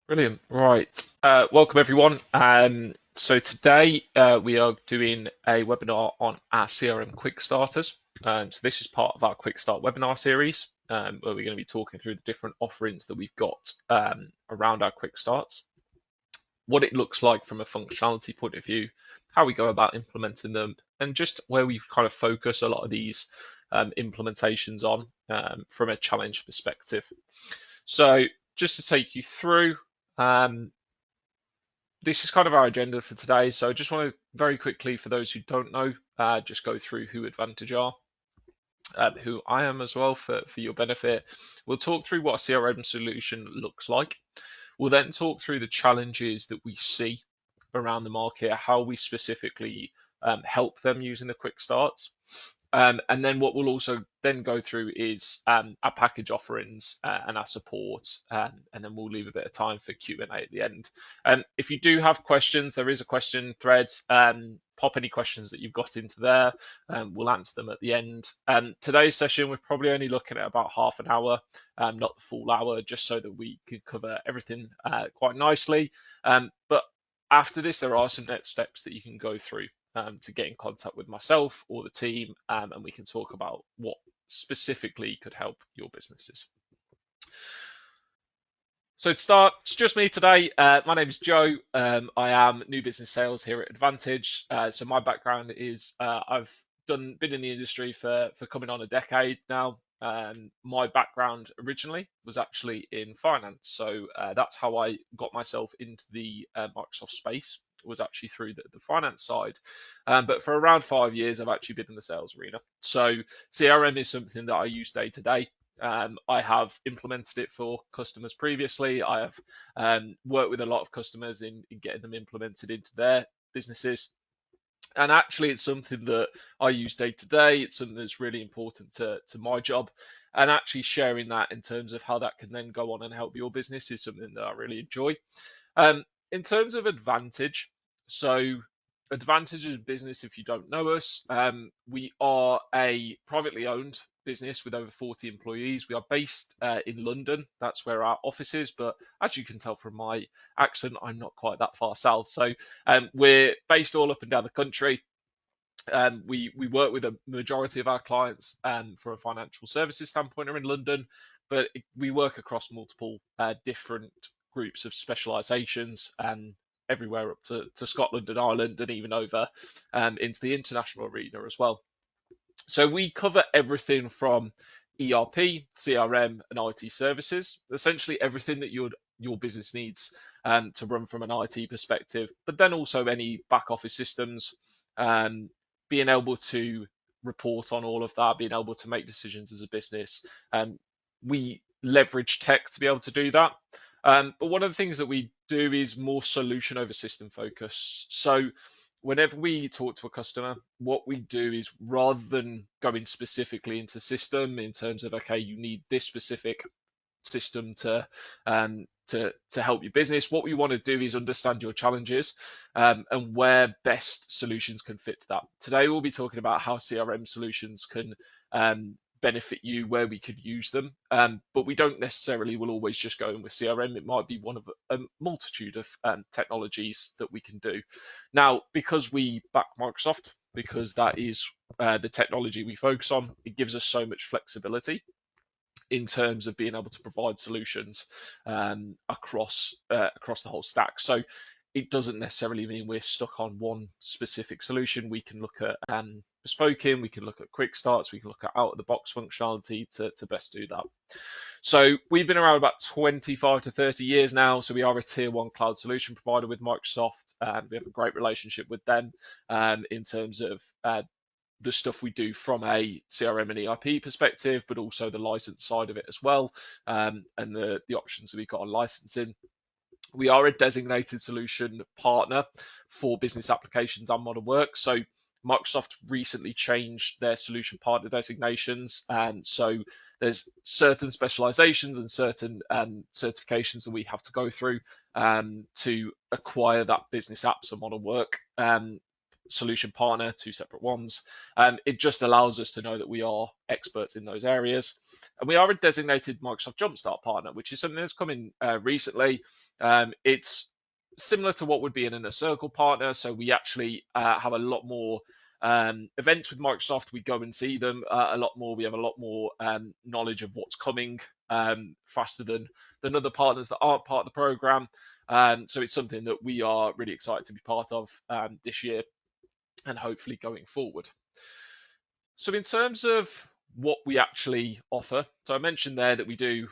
Brilliant. Right. Welcome everyone. So today we are doing a webinar on our CRM quick starters. So this is part of our quick start webinar series, where we're going to be talking through the different offerings that we've got around our quick starts, what it looks like from a functionality point of view, how we go about implementing them, and just where we've kind of focused a lot of these implementations on from a challenge perspective. So just to take you through, um, this is kind of our agenda for today. So I just want to very quickly, for those who don't know, just go through who Advantage are, who I am as well for your benefit. We'll talk through what a CRM solution looks like. We'll then talk through the challenges that we see around the market, how we specifically help them using the quick starts. And then what we'll also then go through is our package offerings and our support, and then we'll leave a bit of time for Q&A at the end. If you do have questions, there is a question thread. Pop any questions that you've got into there. We'll answer them at the end. Today's session, we're probably only looking at about half an hour, not the full hour, just so that we can cover everything quite nicely. But after this, there are some next steps that you can go through to get in contact with myself or the team, and we can talk about what specifically could help your businesses. So to start, it's just me today. My name is Joe. I am new business sales here at Advantage. So my background is I've been in the industry for coming on a decade now. My background originally was actually in finance, so that's how I got myself into the Microsoft space, was actually through the finance side. But for around 5 years, I've actually been in the sales arena. So CRM is something that I use day to day. I have implemented it for customers previously. I have worked with a lot of customers in getting them implemented into their businesses. And actually, it's something that I use day to day. It's something that's really important to my job. And actually sharing that in terms of how that can then go on and help your business is something that I really enjoy. In terms of Advantage, so Advantage is a business, if you don't know us, we are a privately owned business with over 40 employees. We are based in London. That's where our office is. But as you can tell from my accent, I'm not quite that far south. So we're based all up and down the country. We work with a majority of our clients from a financial services standpoint are in London, but we work across multiple different groups of specializations and everywhere up to Scotland and Ireland and even over into the international arena as well. So we cover everything from ERP, CRM, and IT services, essentially everything that your business needs to run from an IT perspective, but then also any back office systems, being able to report on all of that, being able to make decisions as a business. We leverage tech to be able to do that. But one of the things that we do is more solution over system focus. So whenever we talk to a customer, what we do is rather than going specifically into system in terms of, okay, you need this specific system to help your business, what we want to do is understand your challenges and where best solutions can fit to that. Today we'll be talking about how CRM solutions can benefit you, where we could use them, but we don't necessarily will always just go in with CRM. It might be one of a multitude of technologies that we can do. Now, because we back Microsoft, because that is the technology we focus on, it gives us so much flexibility in terms of being able to provide solutions across the whole stack. So it doesn't necessarily mean we're stuck on one specific solution. We can look at bespoking, we can look at quick starts, we can look at out of the box functionality to best do that. So we've been around about 25 to 30 years now. So we are a tier one cloud solution provider with Microsoft. We have a great relationship with them in terms of the stuff we do from a CRM and ERP perspective, but also the license side of it as well, and the options that we've got on licensing. We are a designated solution partner for business applications and modern work. So Microsoft recently changed their solution partner designations, and so there's certain specializations and certain certifications that we have to go through to acquire that business apps and modern work solution partner, two separate ones. It just allows us to know that we are experts in those areas. And we are a designated Microsoft Jumpstart partner, which is something that's come in recently. It's similar to what would be an inner circle partner. So we actually have a lot more events with Microsoft. We go and see them a lot more. We have a lot more knowledge of what's coming faster than other partners that aren't part of the program. So it's something that we are really excited to be part of this year and hopefully going forward. So in terms of what we actually offer, so I mentioned there that we do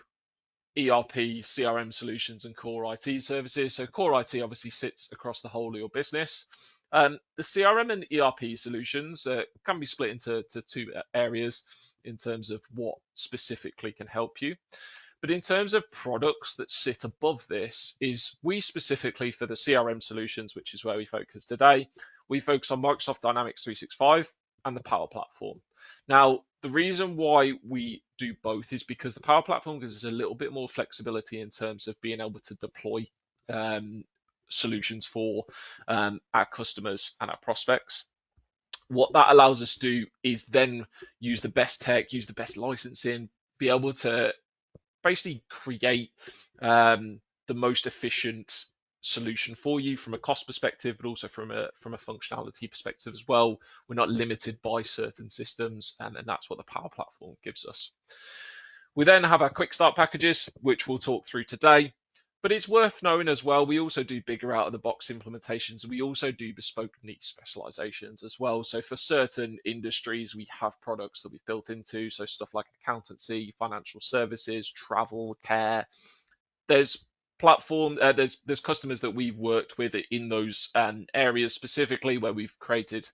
ERP, CRM solutions, and core IT services. So core IT obviously sits across the whole of your business. The CRM and ERP solutions can be split into two areas in terms of what specifically can help you. But in terms of products that sit above this, is we specifically for the CRM solutions, which is where we focus today, we focus on Microsoft Dynamics 365 and the Power Platform. Now, the reason why we do both is because the Power Platform gives us a little bit more flexibility in terms of being able to deploy solutions for our customers and our prospects. What that allows us to do is then use the best tech, use the best licensing, be able to basically create the most efficient solution for you from a cost perspective, but also from a functionality perspective as well. We're not limited by certain systems, and that's what the Power Platform gives us. We then have our QuickStart packages, which we'll talk through today. But it's worth knowing as well, we also do bigger out of the box implementations. We also do bespoke niche specializations as well. So for certain industries, we have products that we've built into. So stuff like accountancy, financial services, travel, care. There's there's customers that we've worked with in those areas specifically where we've created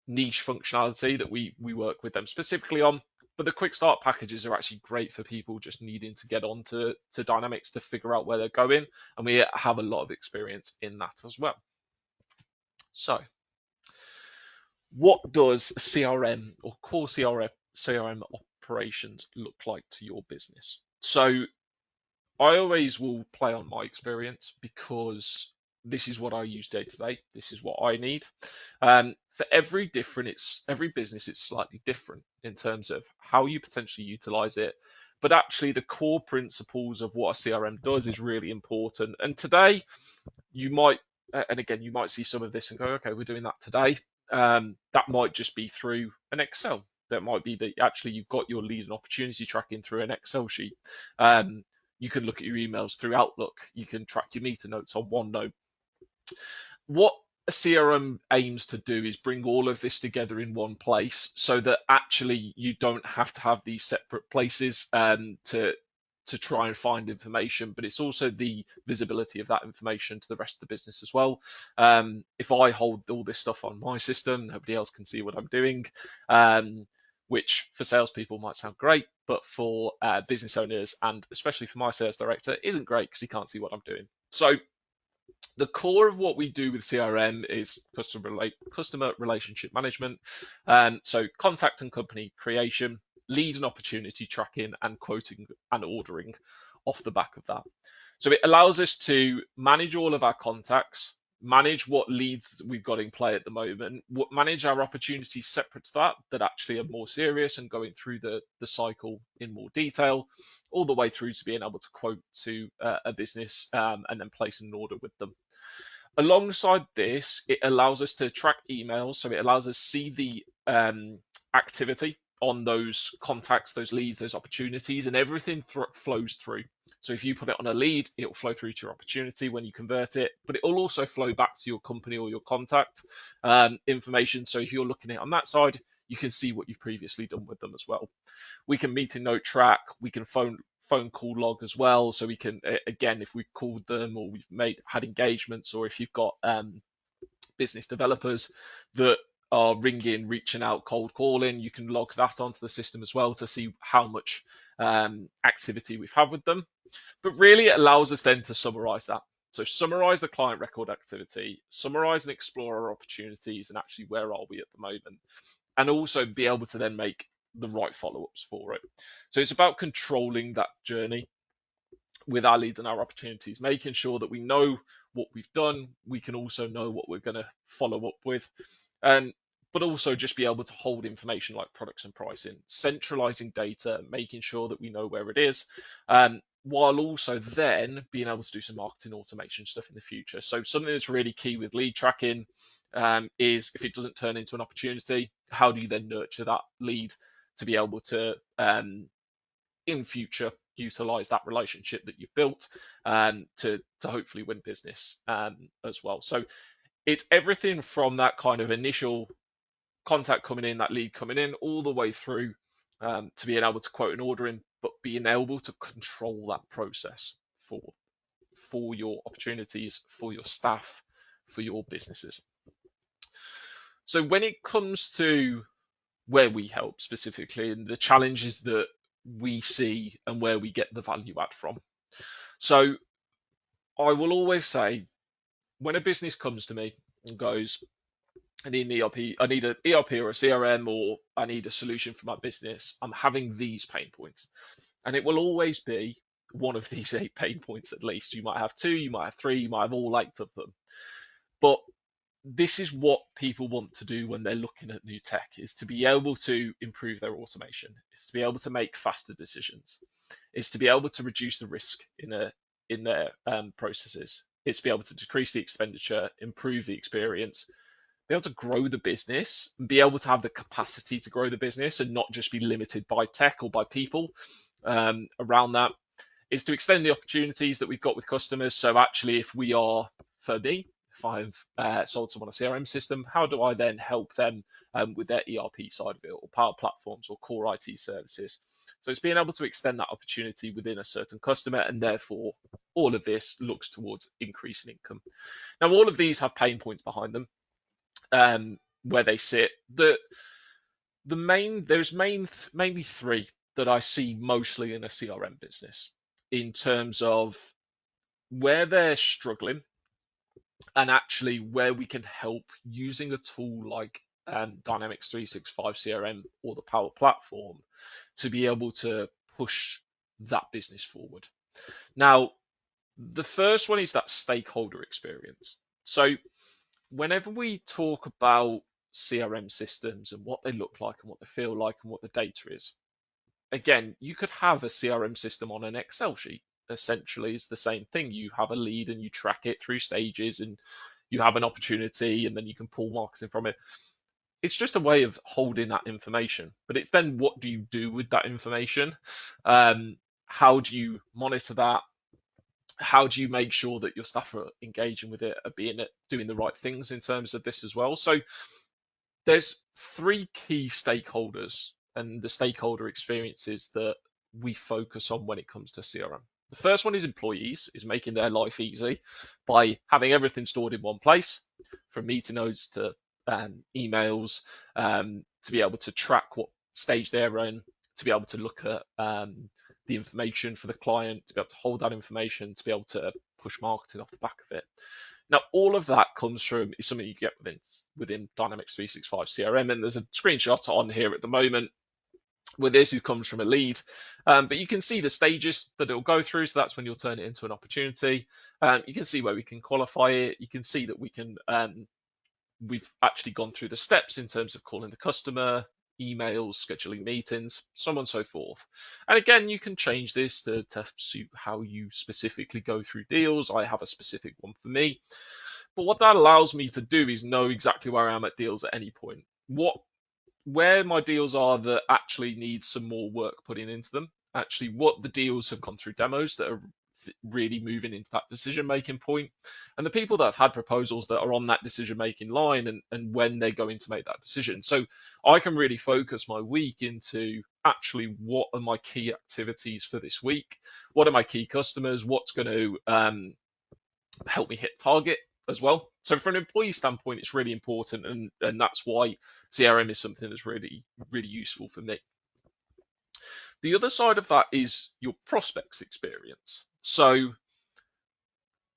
niche functionality that we work with them specifically on. But the quick start packages are actually great for people just needing to get on to Dynamics to figure out where they're going. And we have a lot of experience in that as well. So what does CRM or core CRM operations look like to your business? So I always will play on my experience because this is what I use day to day. This is what I need. For every business, it's slightly different in terms of how you potentially utilize it. But actually, the core principles of what a CRM does is really important. And today, you might see some of this and go, okay, we're doing that today. That might just be through an Excel. That might be that actually you've got your lead and opportunity tracking through an Excel sheet. You can look at your emails through Outlook. You can track your meter notes on OneNote. What a CRM aims to do is bring all of this together in one place so that actually you don't have to have these separate places to try and find information, but it's also the visibility of that information to the rest of the business as well. If I hold all this stuff on my system, nobody else can see what I'm doing, which for salespeople might sound great, but for business owners and especially for my sales director isn't great because he can't see what I'm doing. So the core of what we do with CRM is customer relationship management. So contact and company creation, lead and opportunity tracking, and quoting and ordering off the back of that. So it allows us to manage all of our contacts, manage what leads we've got in play at the moment, manage our opportunities separate to that actually are more serious and going through the cycle in more detail, all the way through to being able to quote to a business and then place an order with them. Alongside this, it allows us to track emails, so it allows us to see the activity on those contacts, those leads, those opportunities, and everything flows through. So if you put it on a lead, it will flow through to your opportunity when you convert it, but it will also flow back to your company or your contact information. So if you're looking at it on that side, you can see what you've previously done with them as well. We can meeting note track, we can phone call log as well. So we can, again, if we've called them or we've had engagements, or if you've got business developers that are ringing, reaching out, cold calling, you can log that onto the system as well to see how much activity we've had with them. But really it allows us then to summarize that. So summarize the client record activity, summarize and explore our opportunities and actually where are we at the moment, and also be able to then make the right follow-ups for it. So it's about controlling that journey with our leads and our opportunities, making sure that we know what we've done. We can also know what we're going to follow up with. But also just be able to hold information like products and pricing, centralizing data, making sure that we know where it is, while also then being able to do some marketing automation stuff in the future. So something that's really key with lead tracking is if it doesn't turn into an opportunity, how do you then nurture that lead to be able to, in future, utilize that relationship that you've built to hopefully win business as well. So it's everything from that kind of initial contact coming in, that lead coming in, all the way through to being able to quote an order in, but being able to control that process for your opportunities, for your staff, for your businesses. So when it comes to where we help specifically and the challenges that we see and where we get the value add from. So I will always say, when a business comes to me and goes, I need an ERP, I need an ERP or a CRM, or I need a solution for my business, I'm having these pain points. And it will always be one of these 8 pain points at least. You might have 2, you might have 3, you might have all 8 of them. But this is what people want to do when they're looking at new tech, is to be able to improve their automation, is to be able to make faster decisions, is to be able to reduce the risk in their processes, it's to be able to decrease the expenditure, improve the experience, be able to grow the business, and be able to have the capacity to grow the business and not just be limited by tech or by people around that, is to extend the opportunities that we've got with customers. So actually, if we are, for me, if I've sold someone a CRM system, how do I then help them with their ERP side of it, or Power Platforms, or core IT services? So it's being able to extend that opportunity within a certain customer, and therefore all of this looks towards increasing income. Now, all of these have pain points behind them, where they sit. There's mainly 3 that I see mostly in a CRM business in terms of where they're struggling, and actually where we can help using a tool like Dynamics 365 CRM or the Power Platform to be able to push that business forward. Now, the first one is that stakeholder experience. So whenever we talk about CRM systems and what they look like and what they feel like and what the data is, again, you could have a CRM system on an Excel sheet. Essentially, it's the same thing. You have a lead and you track it through stages, and you have an opportunity, and then you can pull marketing from it. It's just a way of holding that information. But it's then, what do you do with that information? How do you monitor that? How do you make sure that your staff are engaging with it, are doing the right things in terms of this as well? So there's 3 key stakeholders and the stakeholder experiences that we focus on when it comes to CRM. The first one is employees, is making their life easy by having everything stored in one place, from meeting notes to emails, to be able to track what stage they're in, to be able to look at the information for the client, to be able to hold that information, to be able to push marketing off the back of it. Now, all of that comes from, is something you get within Dynamics 365 CRM, and there's a screenshot on here at the moment where this comes from a lead, but you can see the stages that it'll go through. So that's when you'll turn it into an opportunity. You can see where we can qualify it. You can see that we've actually gone through the steps in terms of calling the customer, emails, scheduling meetings, so on and so forth. And again, you can change this to suit how you specifically go through deals. I have a specific one for me. But what that allows me to do is know exactly where I am at deals at any point. Where my deals are that actually need some more work putting into them, actually what the deals have gone through demos that are really moving into that decision-making point, and the people that have had proposals that are on that decision-making line, and when they're going to make that decision. So I can really focus my week into actually what are my key activities for this week, what are my key customers, what's going to help me hit target as well. So from an employee standpoint, it's really important, and that's why CRM is something that's really, really useful for me. The other side of that is your prospects experience. So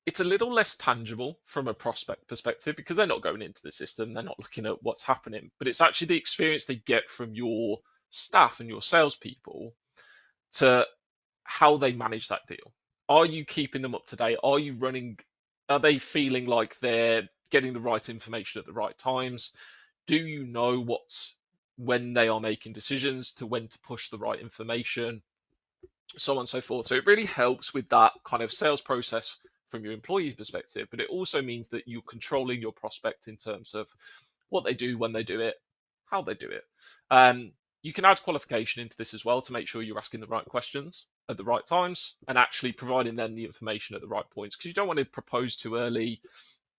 it's a little less tangible from a prospect perspective because they're not going into the system, they're not looking at what's happening, but it's actually the experience they get from your staff and your salespeople to how they manage that deal. Are you keeping them up to date? Are they feeling like they're getting the right information at the right times? Do you know when they are making decisions to when to push the right information, so on and so forth. So it really helps with that kind of sales process from your employee perspective, but it also means that you're controlling your prospect in terms of what they do, when they do it, how they do it. You can add qualification into this as well to make sure you're asking the right questions at the right times and actually providing them the information at the right points, because you don't want to propose too early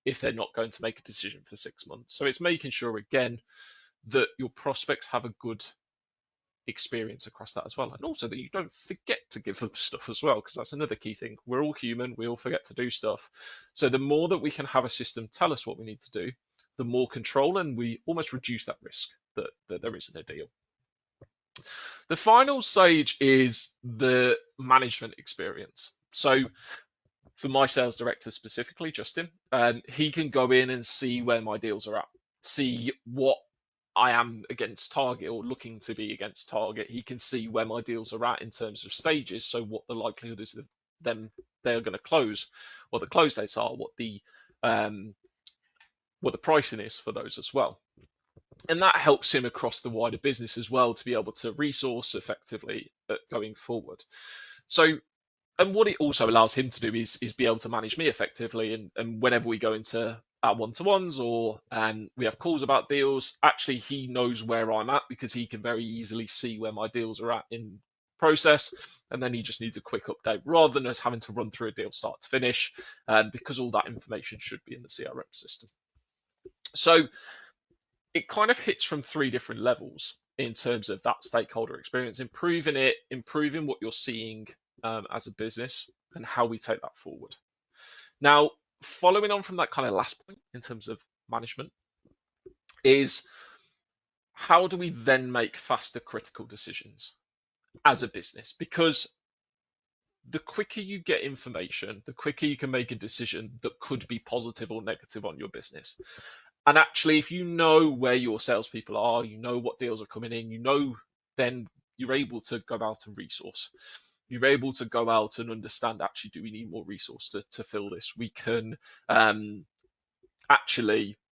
if they're not going to make a decision for 6 months. So it's making sure, again, that your prospects have a good experience across that as well, and also that you don't forget to give them stuff as well, because that's another key thing. We're all human, we all forget to do stuff. So the more that we can have a system tell us what we need to do, the more control, and we almost reduce that risk that there isn't a deal. The final stage is the management experience. So for my sales director specifically, Justin, he can go in and see where my deals are at, see what I am against target or looking to be against target. He can see where my deals are at in terms of stages, so what the likelihood is that they're going to close, what the close dates are, what the pricing is for those as well. And that helps him across the wider business as well to be able to resource effectively going forward. So, and what it also allows him to do is be able to manage me effectively. And whenever we go into our one-to-ones or we have calls about deals, actually he knows where I'm at because he can very easily see where my deals are at in process, and then he just needs a quick update rather than us having to run through a deal start to finish, because all that information should be in the CRM system. So it kind of hits from 3 different levels in terms of that stakeholder experience, improving what you're seeing as a business and how we take that forward. Now, following on from that kind of last point in terms of management is how do we then make faster critical decisions as a business? Because the quicker you get information, the quicker you can make a decision that could be positive or negative on your business. And actually, if you know where your salespeople are, you know what deals are coming in, then you're able to go out and resource. You're able to go out and understand, actually, do we need more resource to fill this? We can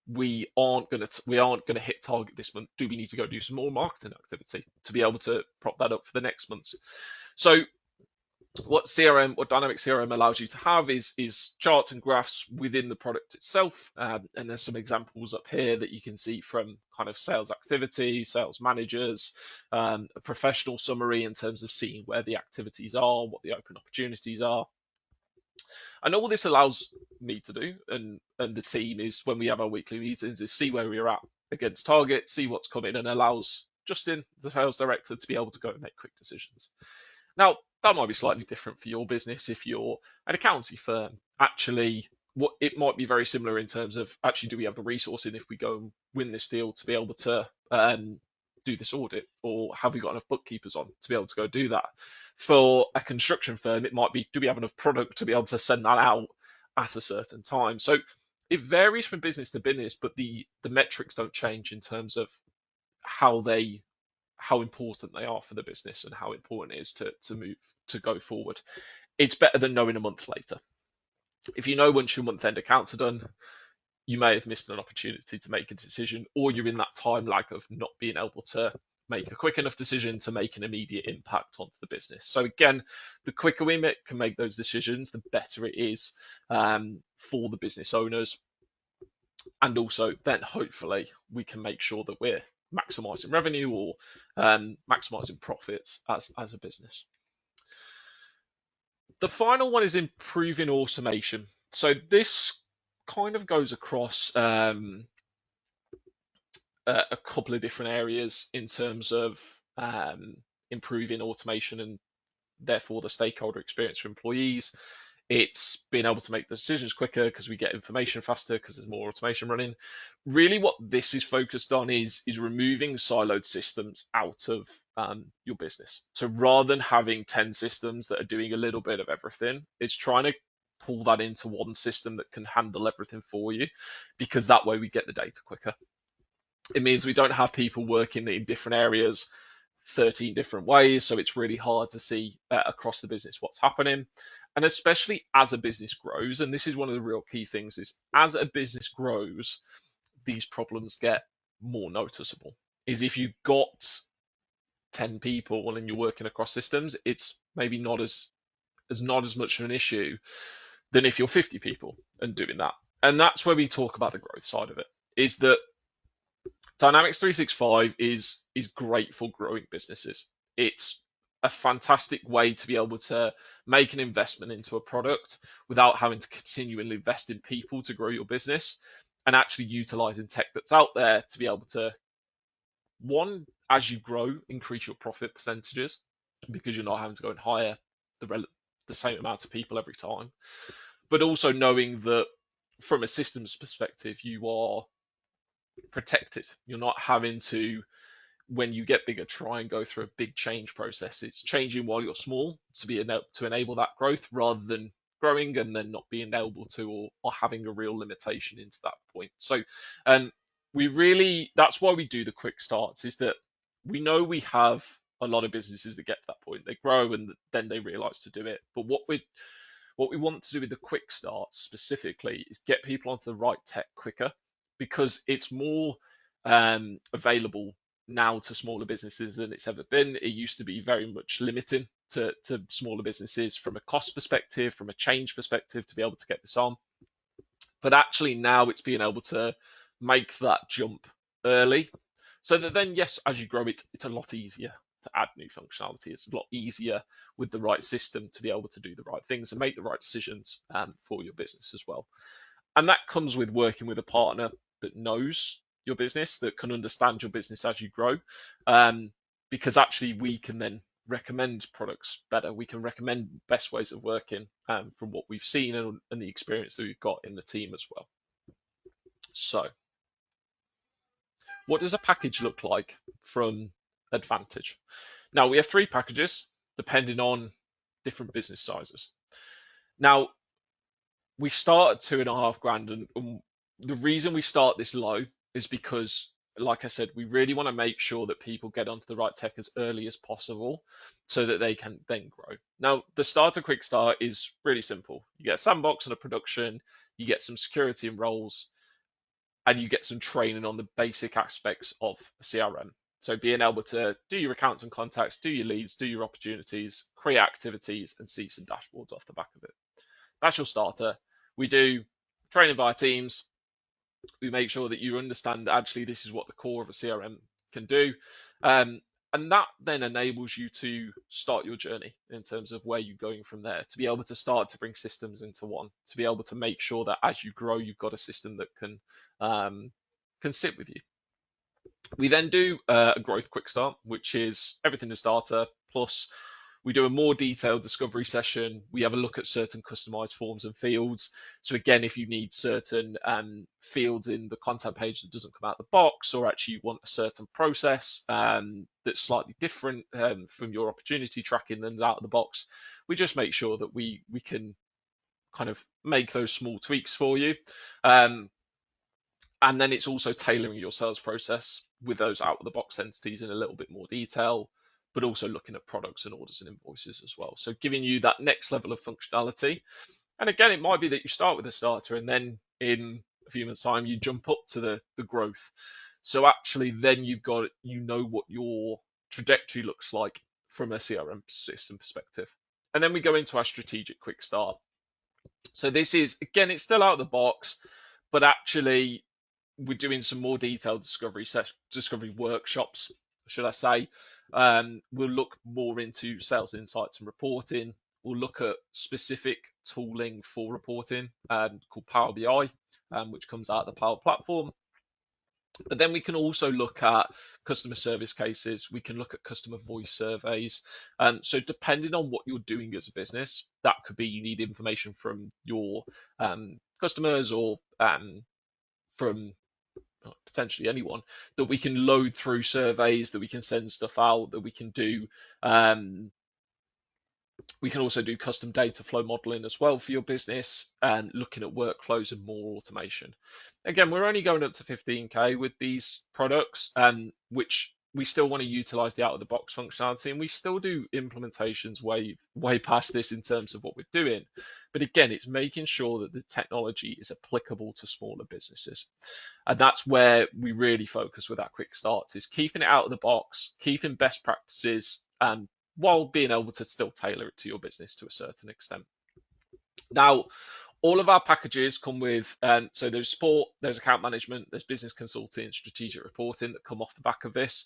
we aren't going to hit target this month. Do we need to go do some more marketing activity to be able to prop that up for the next months? So what dynamic CRM allows you to have is charts and graphs within the product itself. And there's some examples up here that you can see from kind of sales activity, sales managers, a professional summary in terms of seeing where the activities are, what the open opportunities are. And all this allows me to do, and the team is, when we have our weekly meetings, is see where we're at against target, see what's coming, and allows Justin, the sales director, to be able to go and make quick decisions. Now, that might be slightly different for your business if you're an accountancy firm. Actually, it might be very similar in terms of, actually, do we have the resourcing if we go and win this deal to be able to do this audit, or have we got enough bookkeepers on to be able to go do that? For a construction firm, it might be, do we have enough product to be able to send that out at a certain time? So it varies from business to business, but the metrics don't change in terms of how important they are for the business and how important it is to go forward. It's better than knowing a month later. If you know once your month-end accounts are done, you may have missed an opportunity to make a decision, or you're in that time lag of not being able to make a quick enough decision to make an immediate impact onto the business. So again, the quicker we can make those decisions, the better it is for the business owners. And also then hopefully we can make sure that we're maximizing revenue or maximizing profits as a business. The final one is improving automation. So this kind of goes across a couple of different areas in terms of improving automation and therefore the stakeholder experience for employees. It's being able to make the decisions quicker because we get information faster because there's more automation running. Really what this is focused on is removing siloed systems out of your business. So rather than having 10 systems that are doing a little bit of everything, it's trying to pull that into one system that can handle everything for you, because that way we get the data quicker. It means we don't have people working in different areas 13 different ways, so it's really hard to see across the business what's happening. And especially as a business grows, and this is one of the real key things, is as a business grows, these problems get more noticeable. Is if you've got 10 people and you're working across systems, it's maybe not as much of an issue than if you're 50 people and doing that. And that's where we talk about the growth side of it. Is that Dynamics 365 is great for growing businesses. It's a fantastic way to be able to make an investment into a product without having to continually invest in people to grow your business, and actually utilizing tech that's out there to be able to, one, as you grow, increase your profit percentages because you're not having to go and hire the same amount of people every time, but also knowing that from a systems perspective, you are protected. You're not having to, when you get bigger, try and go through a big change process. It's changing while you're small to enable that growth, rather than growing and then not being able to, or having a real limitation into that point. So that's why we do the quick starts, is that we know we have a lot of businesses that get to that point. They grow and then they realize to do it. But what we want to do with the quick starts specifically is get people onto the right tech quicker, because it's more available now to smaller businesses than it's ever been. It used to be very much limiting to smaller businesses from a cost perspective, from a change perspective, to be able to get this on. But actually now it's being able to make that jump early, so that then, yes, as you grow, it's a lot easier to add new functionality. It's a lot easier with the right system to be able to do the right things and make the right decisions for your business as well. And that comes with working with a partner that knows your business, that can understand your business as you grow, because actually we can then recommend products better. We can recommend best ways of working from what we've seen and the experience that we've got in the team as well. So what does a package look like from Advantage? Now, we have 3 packages depending on different business sizes. Now, we start at $2,500, and the reason we start this low is because, like I said, we really want to make sure that people get onto the right tech as early as possible so that they can then grow. Now, the starter quick start is really simple. You get a sandbox and a production, you get some security and roles, and you get some training on the basic aspects of a CRM. So being able to do your accounts and contacts, do your leads, do your opportunities, create activities, and see some dashboards off the back of it. That's your starter. We do training via Teams. We make sure that you understand that actually this is what the core of a CRM can do. And that then enables you to start your journey in terms of where you're going from there, to be able to start to bring systems into one, to be able to make sure that as you grow, you've got a system that can sit with you. We then do a growth quick start, which is everything to starter, plus we do a more detailed discovery session. We have a look at certain customized forms and fields. So again, if you need certain fields in the content page that doesn't come out of the box, or actually you want a certain process that's slightly different from your opportunity tracking than out of the box, we just make sure that we can kind of make those small tweaks for you. And then it's also tailoring your sales process with those out of the box entities in a little bit more detail, but also looking at products and orders and invoices as well. So giving you that next level of functionality. And again, it might be that you start with a starter and then in a few months' time, you jump up to the growth. So actually then you've got, you know what your trajectory looks like from a CRM system perspective. And then we go into our strategic quick start. So this is, again, it's still out of the box, but actually we're doing some more detailed discovery workshops, should I say. We'll look more into sales insights and reporting. We'll look at specific tooling for reporting called Power BI, which comes out of the Power Platform. But then we can also look at customer service cases. We can look at customer voice surveys. So depending on what you're doing as a business, that could be you need information from your customers or from potentially anyone, that we can load through surveys, that we can send stuff out, that we can do. We can also do custom data flow modeling as well for your business, and looking at workflows and more automation. Again, we're only going up to 15K with these products, which we still want to utilize the out of the box functionality, and we still do implementations way past this in terms of what we're doing. But again, it's making sure that the technology is applicable to smaller businesses. And that's where we really focus with our quick starts, is keeping it out of the box, keeping best practices, and while being able to still tailor it to your business to a certain extent. Now, all of our packages come with, so there's support, there's account management, there's business consulting, strategic reporting that come off the back of this.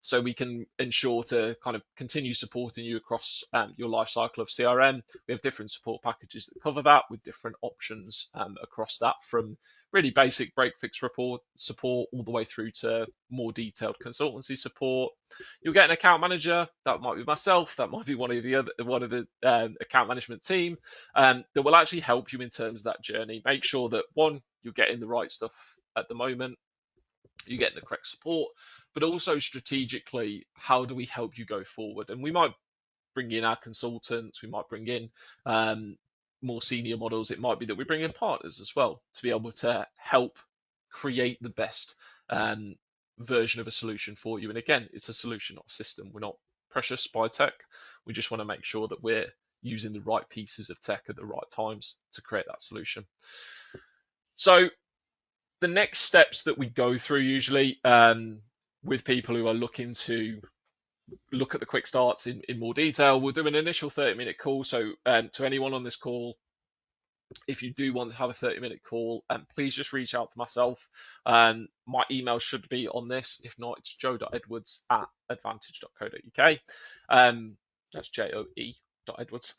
So we can ensure to kind of continue supporting you across your life cycle of CRM. We have different support packages that cover that with different options across that, from really basic break fix report support all the way through to more detailed consultancy support. You'll get an account manager. That might be myself. That might be one of the account management team that will actually help you in terms of that journey. Make sure that, one, you're getting the right stuff at the moment, you're getting the correct support, but also strategically, how do we help you go forward? And we might bring in our consultants. We might bring in more senior models. It might be that we bring in partners as well to be able to help create the best version of a solution for you. And again, it's a solution, not a system. We're not precious by tech. We just want to make sure that we're using the right pieces of tech at the right times to create that solution. So the next steps that we go through usually with people who are looking to look at the quick starts in more detail, we'll do an initial 30-minute call. So to anyone on this call, if you do want to have a 30-minute call, please just reach out to myself. My email should be on this. If not, it's joe.edwards@advantage.co.uk. That's JOE.edwards.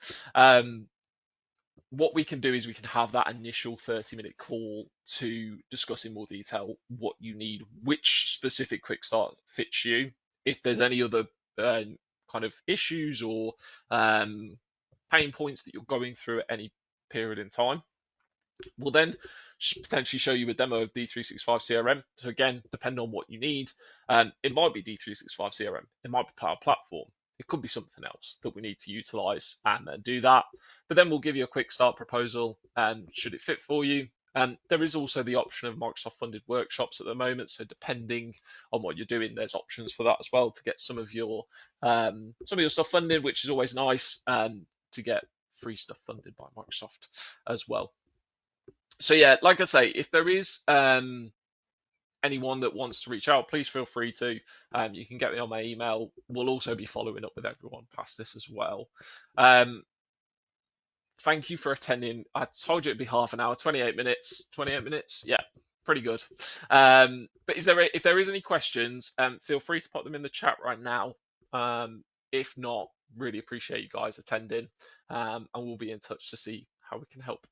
What we can do is we can have that initial 30-minute call to discuss in more detail what you need, which specific quick start fits you, if there's any other kind of issues or pain points that you're going through at any period in time. We'll then potentially show you a demo of D365 CRM. So again, depending on what you need, it might be D365 CRM, it might be Power Platform, it could be something else that we need to utilize and then do that. But then we'll give you a quick start proposal, should it fit for you. There is also the option of Microsoft funded workshops at the moment. So depending on what you're doing, there's options for that as well to get some of your stuff funded, which is always nice, to get free stuff funded by Microsoft as well. So yeah, like I say, if there is anyone that wants to reach out, please feel free to. You can get me on my email. We'll also be following up with everyone past this as well. Thank you for attending. I told you it'd be half an hour, 28 minutes. 28 minutes, yeah, pretty good. But if there is any questions, feel free to put them in the chat right now. If not, really appreciate you guys attending, and we'll be in touch to see how we can help.